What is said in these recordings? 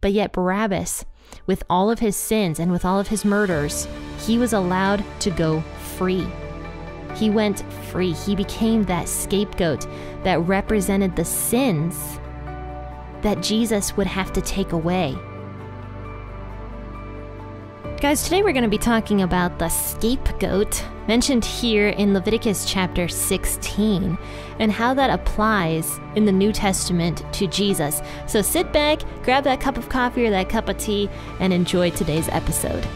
But yet Barabbas, with all of his sins and with all of his murders, he was allowed to go free. He went free. He became that scapegoat that represented the sins that Jesus would have to take away. Guys, today we're going to be talking about the scapegoat mentioned here in Leviticus chapter 16 and how that applies in the New Testament to Jesus. So sit back, grab that cup of coffee or that cup of tea, and enjoy today's episode.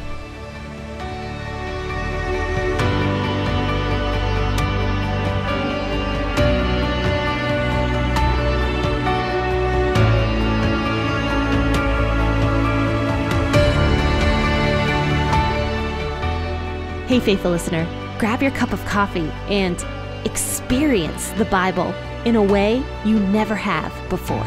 Hey, faithful listener, grab your cup of coffee and experience the Bible in a way you never have before.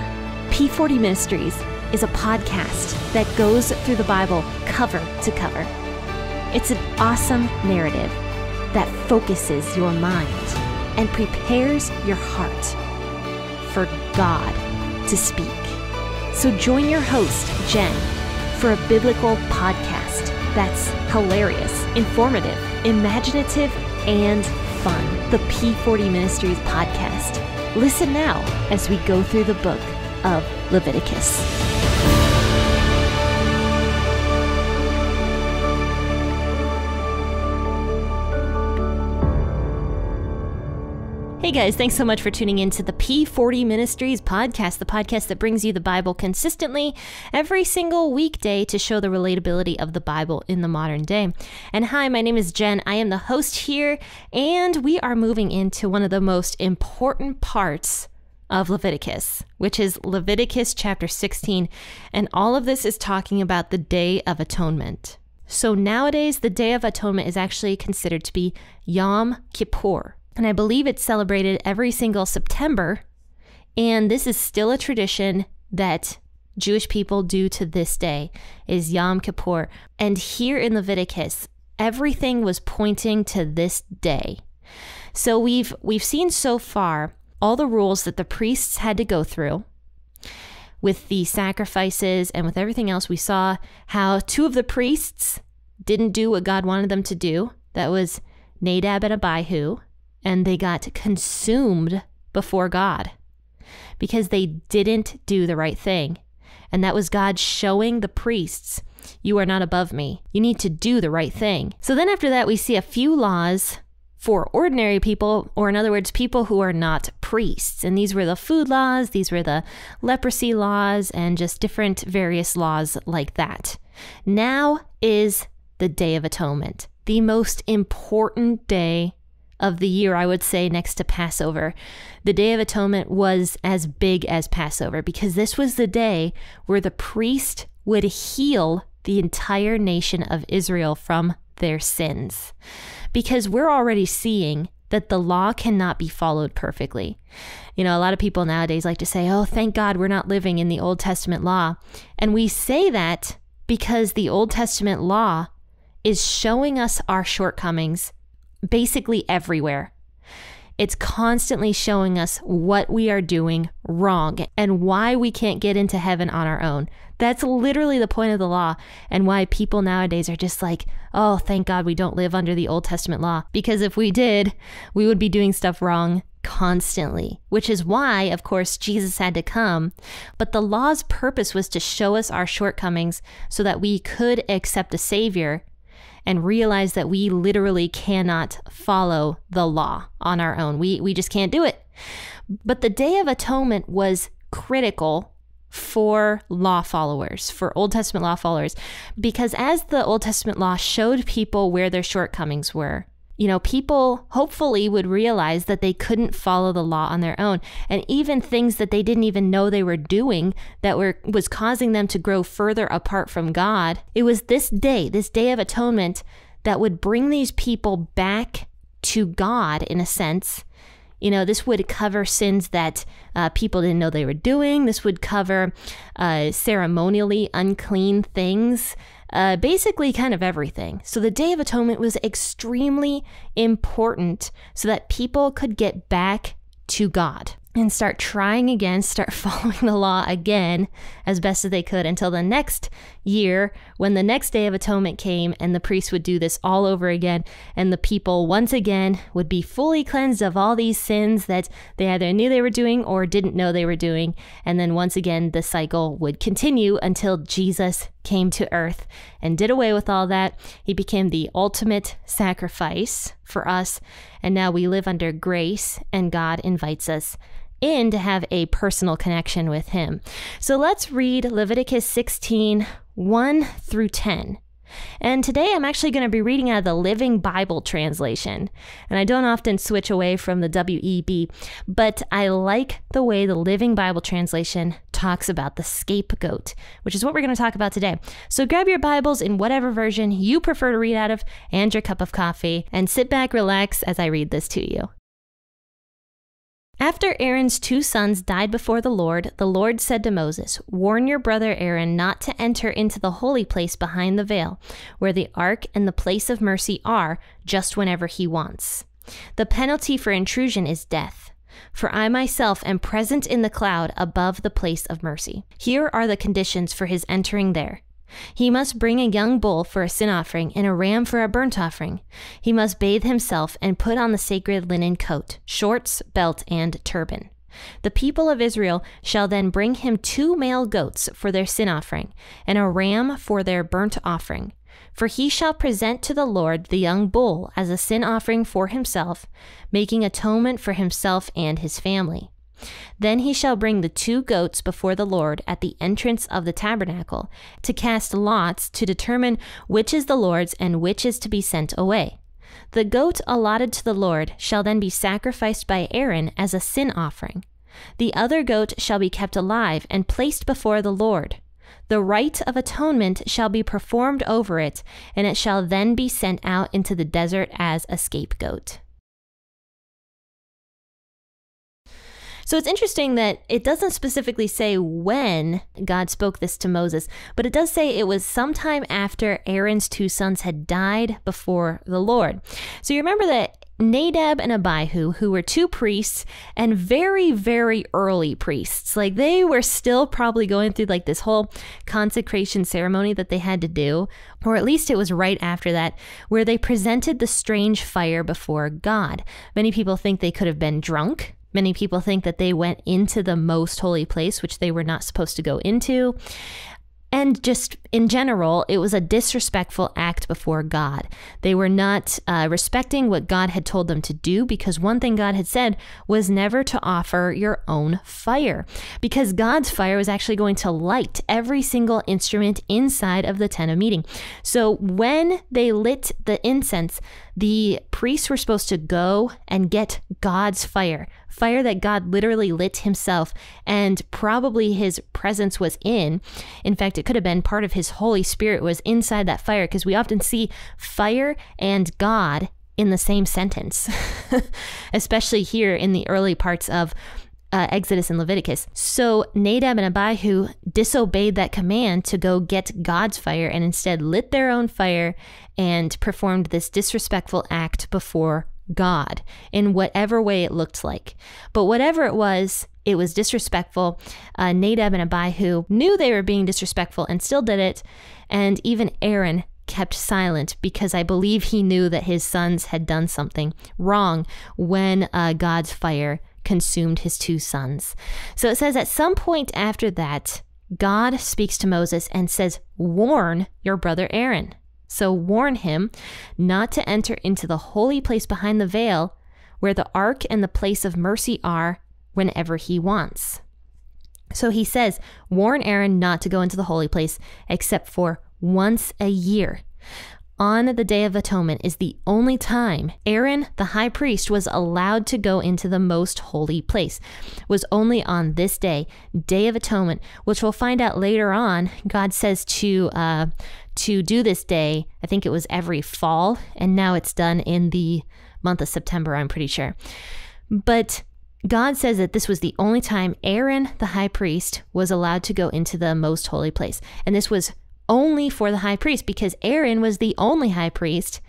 P40 Ministries is a podcast that goes through the Bible cover to cover. It's an awesome narrative that focuses your mind and prepares your heart for God to speak. So join your host, Jen, for a biblical podcast that's hilarious, informative, imaginative, and fun. The P40 Ministries podcast. Listen now as we go through the book of Leviticus. Hey guys, thanks so much for tuning in to the P40 Ministries podcast, the podcast that brings you the Bible consistently every single weekday to show the relatability of the Bible in the modern day. And hi, my name is Jen. I am the host here, and we are moving into one of the most important parts of Leviticus, which is Leviticus chapter 16. And all of this is talking about the Day of Atonement. So nowadays, the Day of Atonement is actually considered to be Yom Kippur. And I believe it's celebrated every single September. And this is still a tradition that Jewish people do to this day, is Yom Kippur. And here in Leviticus, everything was pointing to this day. So we've seen so far all the rules that the priests had to go through with the sacrifices and with everything else. We saw how two of the priests didn't do what God wanted them to do. That was Nadab and Abihu. And they got consumed before God because they didn't do the right thing. And that was God showing the priests, you are not above me. You need to do the right thing. So then after that, we see a few laws for ordinary people, or in other words, people who are not priests. And these were the food laws, these were the leprosy laws, and just different various laws like that. Now is the Day of Atonement, the most important day of the year, I would say, next to Passover. The Day of Atonement was as big as Passover because this was the day where the priest would heal the entire nation of Israel from their sins. Because we're already seeing that the law cannot be followed perfectly. You know, a lot of people nowadays like to say, oh, thank God we're not living in the Old Testament law. And we say that because the Old Testament law is showing us our shortcomings basically everywhere. It's constantly showing us what we are doing wrong and why we can't get into heaven on our own. That's literally the point of the law, and why people nowadays are just like, oh, thank God we don't live under the Old Testament law. Because if we did, we would be doing stuff wrong constantly, which is why, of course, Jesus had to come. But the law's purpose was to show us our shortcomings so that we could accept a Savior and realize that we literally cannot follow the law on our own. We just can't do it. But the Day of Atonement was critical for law followers, for Old Testament law followers, because as the Old Testament law showed people where their shortcomings were, you know, people hopefully would realize that they couldn't follow the law on their own. And even things that they didn't even know they were doing that was causing them to grow further apart from God. It was this Day of Atonement, that would bring these people back to God in a sense. You know, this would cover sins that people didn't know they were doing. This would cover ceremonially unclean things. Basically kind of everything. So the Day of Atonement was extremely important so that people could get back to God. and start trying again, start following the law again as best as they could until the next year when the next Day of Atonement came, and the priests would do this all over again, and the people once again would be fully cleansed of all these sins that they either knew they were doing or didn't know they were doing. And then once again, the cycle would continue until Jesus came to earth and did away with all that. He became the ultimate sacrifice for us, and now we live under grace, and God invites us in to have a personal connection with him. So let's read Leviticus 16, 1 through 10. And today I'm actually going to be reading out of the Living Bible translation. And I don't often switch away from the WEB, but I like the way the Living Bible translation talks about the scapegoat, which is what we're going to talk about today. So grab your Bibles in whatever version you prefer to read out of and your cup of coffee, and sit back, relax as I read this to you. After Aaron's 2 sons died before the Lord said to Moses, "Warn your brother Aaron not to enter into the holy place behind the veil, where the ark and the place of mercy are, just whenever he wants. The penalty for intrusion is death. For I myself am present in the cloud above the place of mercy. Here are the conditions for his entering there. He must bring a young bull for a sin offering and a ram for a burnt offering. He must bathe himself and put on the sacred linen coat, shorts, belt, and turban. The people of Israel shall then bring him 2 male goats for their sin offering and a ram for their burnt offering. For he shall present to the Lord the young bull as a sin offering for himself, making atonement for himself and his family. Then he shall bring the 2 goats before the Lord at the entrance of the tabernacle, to cast lots to determine which is the Lord's and which is to be sent away. The goat allotted to the Lord shall then be sacrificed by Aaron as a sin offering. The other goat shall be kept alive and placed before the Lord. The rite of atonement shall be performed over it, and it shall then be sent out into the desert as a scapegoat." So it's interesting that it doesn't specifically say when God spoke this to Moses, but it does say it was sometime after Aaron's 2 sons had died before the Lord. So you remember that Nadab and Abihu, who were 2 priests and very, very early priests, like they were still probably going through like this whole consecration ceremony that they had to do, or at least it was right after that, where they presented the strange fire before God. Many people think they could have been drunk. Many people think that they went into the most holy place, which they were not supposed to go into. And just in general, it was a disrespectful act before God. They were not respecting what God had told them to do, because one thing God had said was never to offer your own fire, because God's fire was actually going to light every single instrument inside of the tent of meeting. So when they lit the incense, the priests were supposed to go and get God's fire that God literally lit himself, and probably his presence was in. In fact, it could have been part of his Holy Spirit was inside that fire, because we often see fire and God in the same sentence, especially here in the early parts of Exodus and Leviticus. So Nadab and Abihu disobeyed that command to go get God's fire, and instead lit their own fire and performed this disrespectful act before God in whatever way it looked like. But whatever it was disrespectful. Nadab and Abihu knew they were being disrespectful and still did it. And even Aaron kept silent, because I believe he knew that his sons had done something wrong when God's fire consumed his 2 sons. So it says at some point after that, God speaks to Moses and says, "Warn your brother Aaron." So warn him not to enter into the holy place behind the veil, where the ark and the place of mercy are, whenever he wants. So he says, warn Aaron not to go into the holy place except for once a year. On the Day of Atonement is the only time Aaron, the high priest, was allowed to go into the most holy place. Was only on this day, Day of Atonement, which we'll find out later on. God says to do this day, I think it was every fall, and now it's done in the month of September, I'm pretty sure. But God says that this was the only time Aaron, the high priest, was allowed to go into the most holy place. And this was only for the high priest, because Aaron was the only high priest,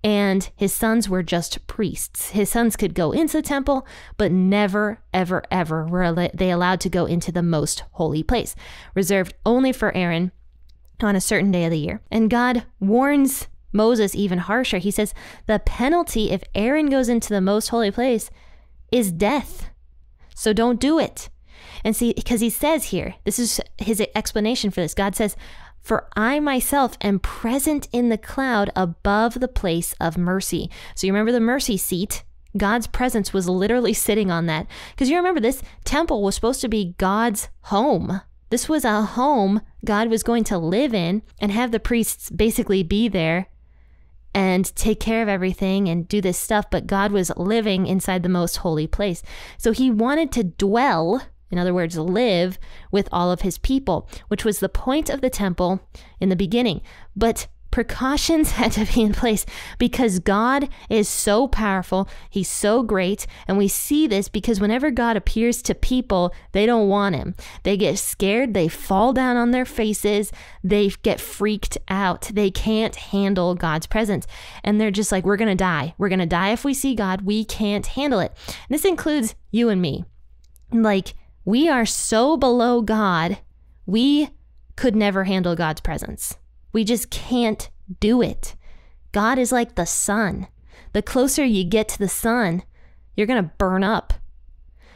and his sons were just priests. His sons could go into the temple, but never, ever, ever were they allowed to go into the most holy place, reserved only for Aaron on a certain day of the year. And God warns Moses even harsher. He says, the penalty if Aaron goes into the most holy place is death. So don't do it. And see, because he says here, this is his explanation for this. God says, for I myself am present in the cloud above the place of mercy. So you remember the mercy seat? God's presence was literally sitting on that. Because you remember this temple was supposed to be God's home. This was a home God was going to live in and have the priests basically be there and take care of everything and do this stuff. But God was living inside the most holy place. So he wanted to dwell, in other words, live with all of his people, which was the point of the temple in the beginning. But precautions had to be in place because God is so powerful. He's so great. And we see this because whenever God appears to people, they don't want him. They get scared. They fall down on their faces. They get freaked out. They can't handle God's presence. And they're just like, we're going to die. We're going to die if we see God. We can't handle it. And this includes you and me. Like, we are so below God, we could never handle God's presence. We just can't do it. God is like the sun. The closer you get to the sun, you're going to burn up.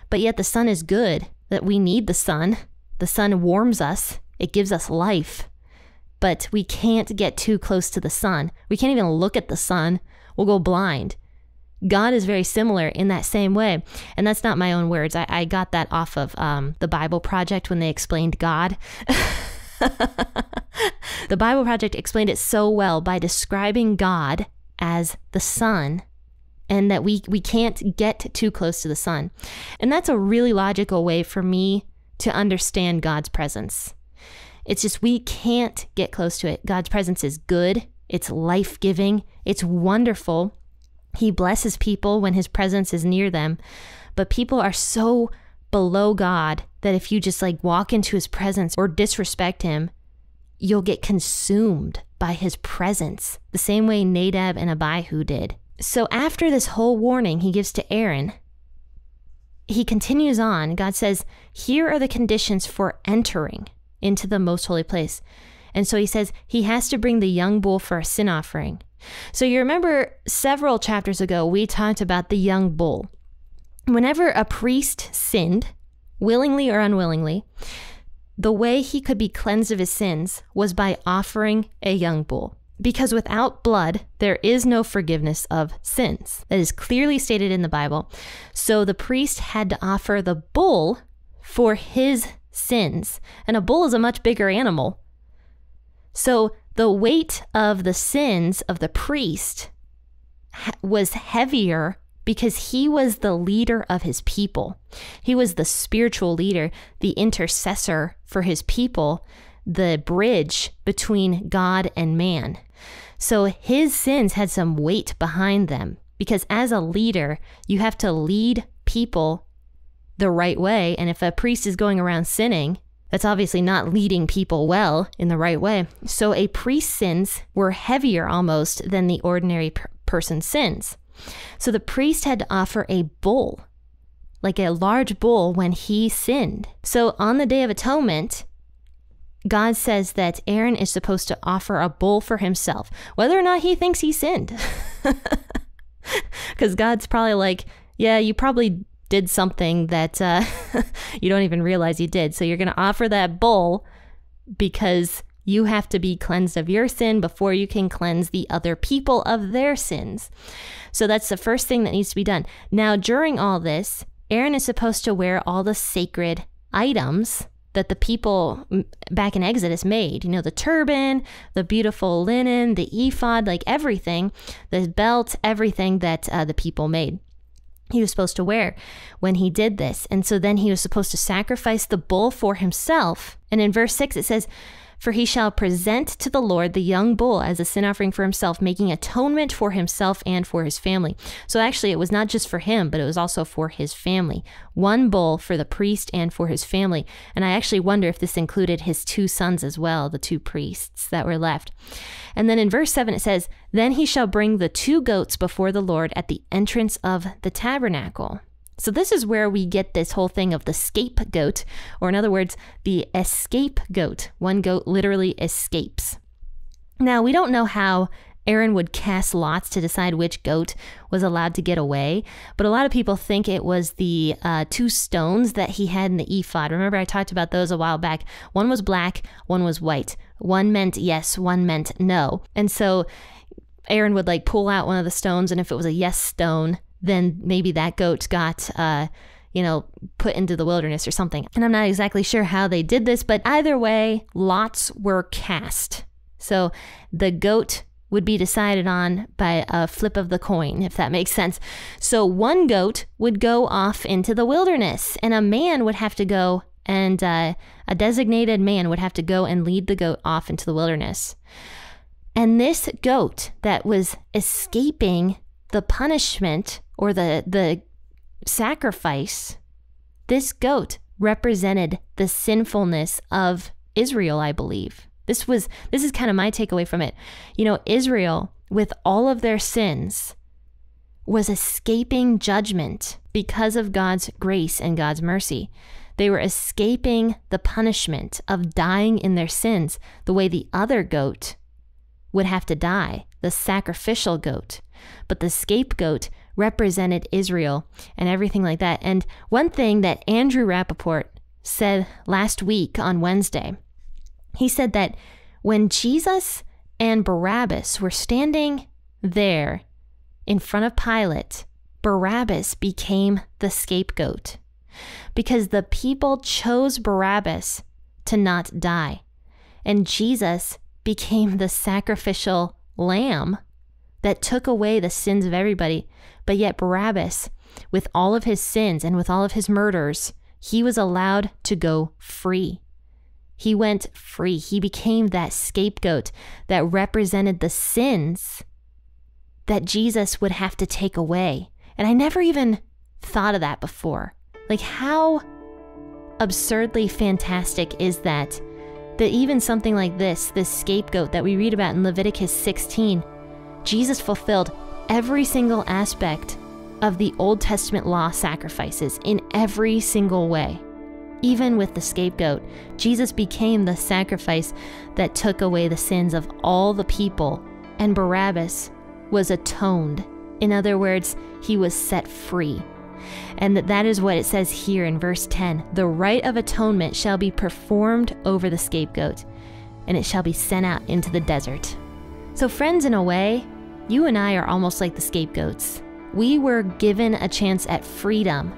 But yet the sun is good, that we need the sun. The sun warms us. It gives us life. But we can't get too close to the sun. We can't even look at the sun. We'll go blind. God is very similar in that same way. And that's not my own words. I got that off of the Bible Project when they explained God. The Bible Project explained it so well by describing God as the sun, and that we can't get too close to the sun. And that's a really logical way for me to understand God's presence. It's just we can't get close to it. God's presence is good. It's life-giving. It's wonderful. He blesses people when his presence is near them. But people are so below God that if you just like walk into his presence or disrespect him, you'll get consumed by his presence, the same way Nadab and Abihu did. So after this whole warning he gives to Aaron, he continues on. God says, here are the conditions for entering into the most holy place. And so he says he has to bring the young bull for a sin offering. So you remember several chapters ago, we talked about the young bull. Whenever a priest sinned, willingly or unwillingly, the way he could be cleansed of his sins was by offering a young bull. Because without blood, there is no forgiveness of sins. That is clearly stated in the Bible. So the priest had to offer the bull for his sins. And a bull is a much bigger animal. So the weight of the sins of the priest was heavier because he was the leader of his people. He was the spiritual leader, the intercessor for his people, the bridge between God and man. So his sins had some weight behind them because as a leader, you have to lead people the right way. And if a priest is going around sinning, that's obviously not leading people well in the right way. So a priest's sins were heavier almost than the ordinary person's sins. So the priest had to offer a bull, like a large bull when he sinned. So on the Day of Atonement, God says that Aaron is supposed to offer a bull for himself, whether or not he thinks he sinned. Because God's probably like, yeah, you probably did something that you don't even realize you did. So you're going to offer that bull because you have to be cleansed of your sin before you can cleanse the other people of their sins. So that's the first thing that needs to be done. Now, during all this, Aaron is supposed to wear all the sacred items that the people back in Exodus made. You know, the turban, the beautiful linen, the ephod, like everything, the belt, everything that the people made. He was supposed to wear when he did this. And so then he was supposed to sacrifice the bull for himself. And in verse 6, it says, For he shall present to the Lord the young bull as a sin offering for himself, making atonement for himself and for his family. So actually, it was not just for him, but it was also for his family. One bull for the priest and for his family. And I actually wonder if this included his 2 sons as well, the 2 priests that were left. And then in verse 7, it says, Then he shall bring the 2 goats before the Lord at the entrance of the tabernacle. So this is where we get this whole thing of the scapegoat, or in other words, the escape goat. One goat literally escapes. Now, we don't know how Aaron would cast lots to decide which goat was allowed to get away, but a lot of people think it was the 2 stones that he had in the ephod. Remember, I talked about those a while back. One was black, one was white. One meant yes, one meant no. And so Aaron would pull out one of the stones, and if it was a yes stone, then maybe that goat got, put into the wilderness or something. And I'm not exactly sure how they did this, but either way, lots were cast. So the goat would be decided on by a flip of the coin, if that makes sense. So one goat would go off into the wilderness, and a man would have to go, and a designated man would have to go and lead the goat off into the wilderness. And this goat that was escaping the punishment or the sacrifice, this goat represented the sinfulness of Israel, I believe. This is kind of my takeaway from it. Israel, with all of their sins, was escaping judgment because of God's grace and God's mercy. They were escaping the punishment of dying in their sins the way the other goat would have to die, the sacrificial goat. But the scapegoat represented Israel and everything like that. And one thing that Andrew Rappaport said last week on Wednesday, he said that when Jesus and Barabbas were standing there in front of Pilate, Barabbas became the scapegoat because the people chose Barabbas to not die. And Jesus became the sacrificial lamb that took away the sins of everybody. But yet Barabbas, with all of his sins and with all of his murders, he was allowed to go free. He went free. He became that scapegoat that represented the sins that Jesus would have to take away. And I never even thought of that before. How absurdly fantastic is that even something like this scapegoat that we read about in Leviticus 16, Jesus fulfilled every single aspect of the Old Testament law sacrifices in every single way. Even with the scapegoat, Jesus became the sacrifice that took away the sins of all the people, and Barabbas was atoned. In other words, he was set free. And that is what it says here in verse 10. The rite of atonement shall be performed over the scapegoat, and it shall be sent out into the desert. So friends, in a way, you and I are almost like the scapegoats. We were given a chance at freedom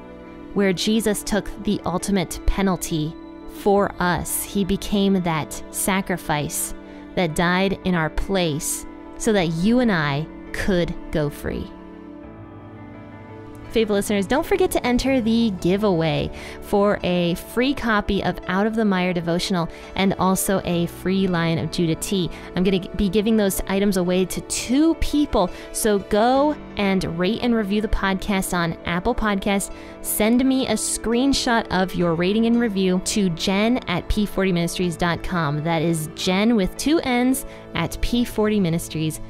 where Jesus took the ultimate penalty for us. He became that sacrifice that died in our place so that you and I could go free. Faithful listeners, don't forget to enter the giveaway for a free copy of Out of the Mire devotional and also a free Lion of Judah tea. I'm going to be giving those items away to 2 people. So go and rate and review the podcast on Apple Podcasts. Send me a screenshot of your rating and review to jen@p40ministries.com. That is Jen with 2 N's at p40ministries.com.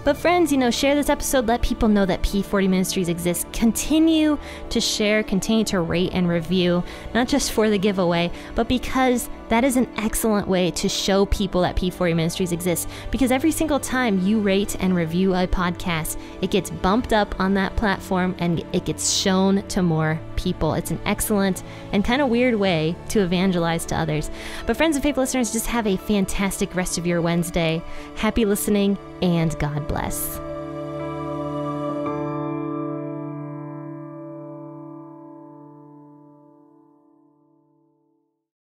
But friends, share this episode. Let people know that P40 Ministries exists. Continue to share, continue to rate and review, not just for the giveaway, but because that is an excellent way to show people that P40 Ministries exists. Because every single time you rate and review a podcast, it gets bumped up on that platform and it gets shown to more people. It's an excellent and kind of weird way to evangelize to others. But friends and faithful listeners, just have a fantastic rest of your Wednesday. Happy listening, and God bless.